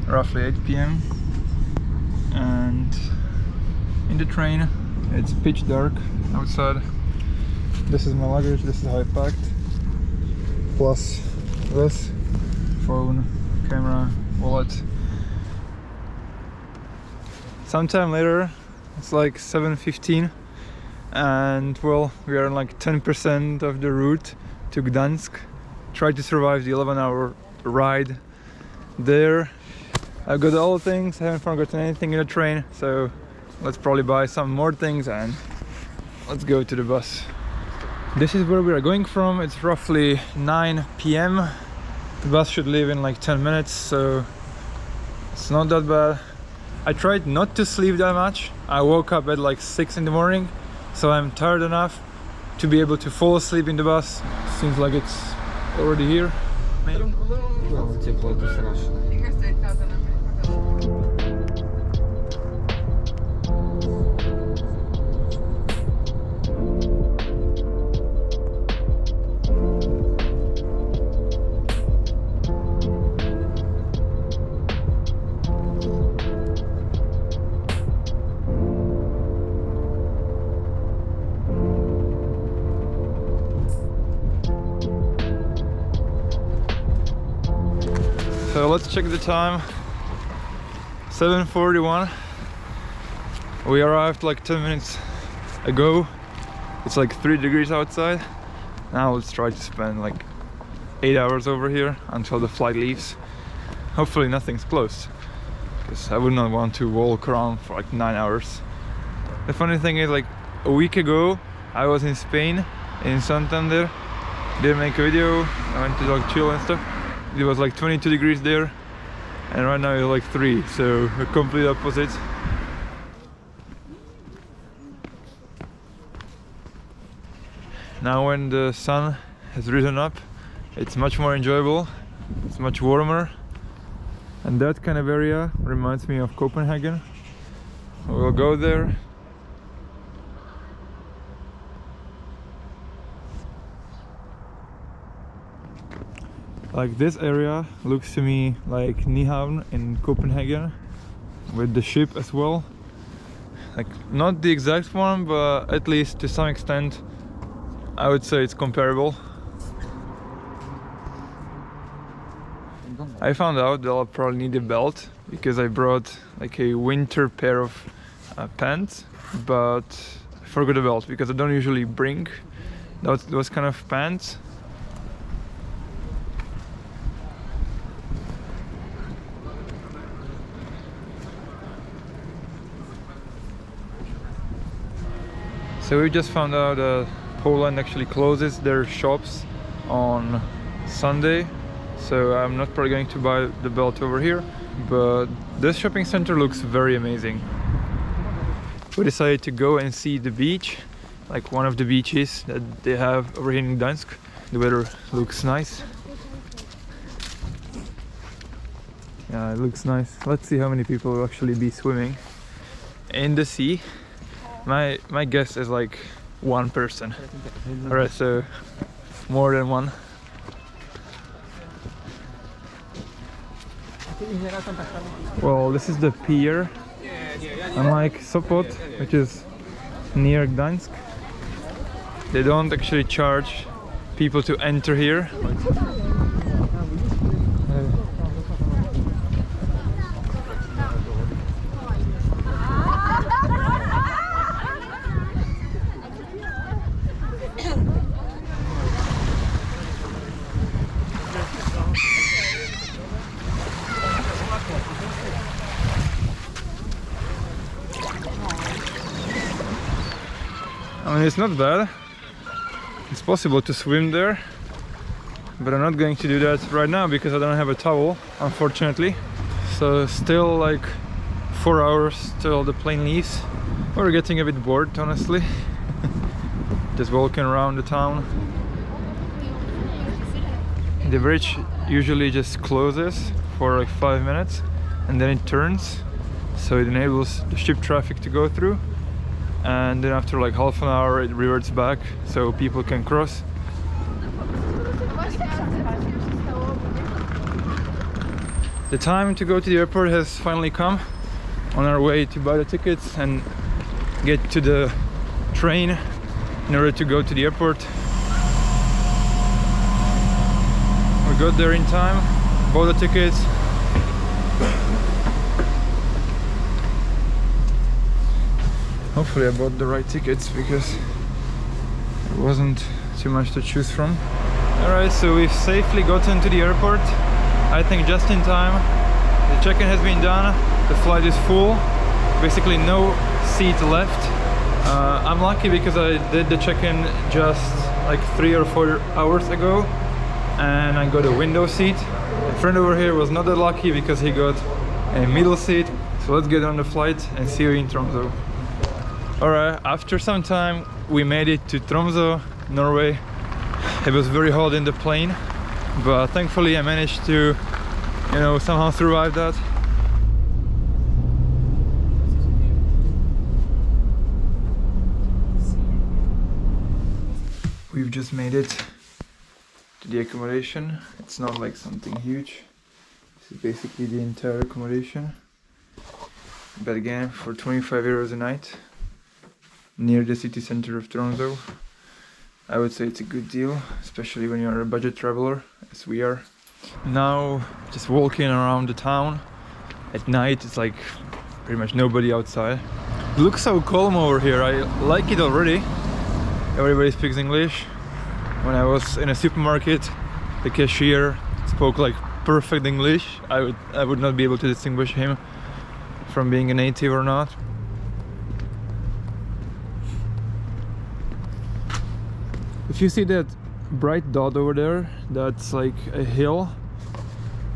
roughly 8 p.m. and in the train it's pitch dark outside. This is my luggage, this is how I packed, plus this, phone, camera, wallet. Sometime later, it's like 7:15, and well, we are on like 10% of the route to Gdansk. Try to survive the 11-hour ride there. I've got all the things, I haven't forgotten anything in the train, so let's probably buy some more things and let's go to the bus. This is where we are going from. It's roughly 9 p.m. The bus should leave in like 10 minutes, so it's not that bad. I tried not to sleep that much. I woke up at like 6 in the morning, so I'm tired enough to be able to fall asleep in the bus. Seems like it's already here. Maybe. So let's check the time. 7:41. We arrived like 10 minutes ago. It's like 3 degrees outside. Now let's try to spend like 8 hours over here until the flight leaves. Hopefully nothing's closed, because I would not want to walk around for like 9 hours. The funny thing is, like a week ago I was in Spain, in Santander. Didn't make a video. I went to like chill and stuff. It was like 22 degrees there, and right now it's like 3, so the complete opposite. Now when the sun has risen up, it's much more enjoyable, it's much warmer, and that kind of area reminds me of Copenhagen. We'll go there. Like this area looks to me like Nyhavn in Copenhagen, with the ship as well. Like not the exact one, but at least to some extent I would say it's comparable. I found out that I'll probably need a belt because I brought like a winter pair of pants, but I forgot a belt because I don't usually bring those kind of pants. So we just found out that Poland actually closes their shops on Sunday, so I'm not probably going to buy the belt over here, but this shopping center looks very amazing. We decided to go and see the beach, like one of the beaches that they have over here in Gdansk. The weather looks nice. Yeah, it looks nice. Let's see how many people will actually be swimming in the sea. My guess is like 1 person. Alright, so more than one. Well, this is the pier. Unlike Sopot, which is near Gdansk, they don't actually charge people to enter here. I mean, it's not bad. It's possible to swim there, but I'm not going to do that right now because I don't have a towel, unfortunately. So still like 4 hours till the plane leaves. We're getting a bit bored, honestly. Just walking around the town. The bridge usually just closes for like 5 minutes and then it turns, so it enables the ship traffic to go through, and then after like half an hour it reverts back so people can cross. The time to go to the airport has finally come. On our way to buy the tickets and get to the train in order to go to the airport. We got there in time, bought the tickets. Hopefully I bought the right tickets because there wasn't too much to choose from. Alright, so we've safely gotten to the airport. I think just in time. The check-in has been done. The flight is full. Basically no seat left. I'm lucky because I did the check-in just like 3 or 4 hours ago and I got a window seat. My friend over here was not that lucky because he got a middle seat. So let's get on the flight and see you in Tromso. Alright, after some time we made it to Tromso, Norway. It was very hot in the plane, but thankfully I managed to, you know, somehow survive that. We've just made it to the accommodation. It's not like something huge. This is basically the entire accommodation. But again, for 25 euros a night, near the city center of Tromso, I would say it's a good deal, especially when you're a budget traveler, as we are. Now, just walking around the town. At night, it's like pretty much nobody outside. It looks so calm over here. I like it already. Everybody speaks English. When I was in a supermarket, the cashier spoke like perfect English. I would not be able to distinguish him from being a native or not. If you see that bright dot over there, that's like a hill,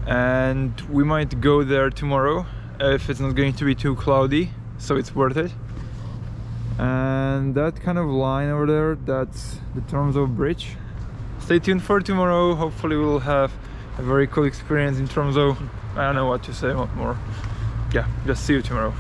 and we might go there tomorrow if it's not going to be too cloudy, so it's worth it. And that kind of line over there, that's the Tromso bridge. Stay tuned for tomorrow. Hopefully we'll have a very cool experience in Tromso. I don't know what to say more. Yeah, just see you tomorrow.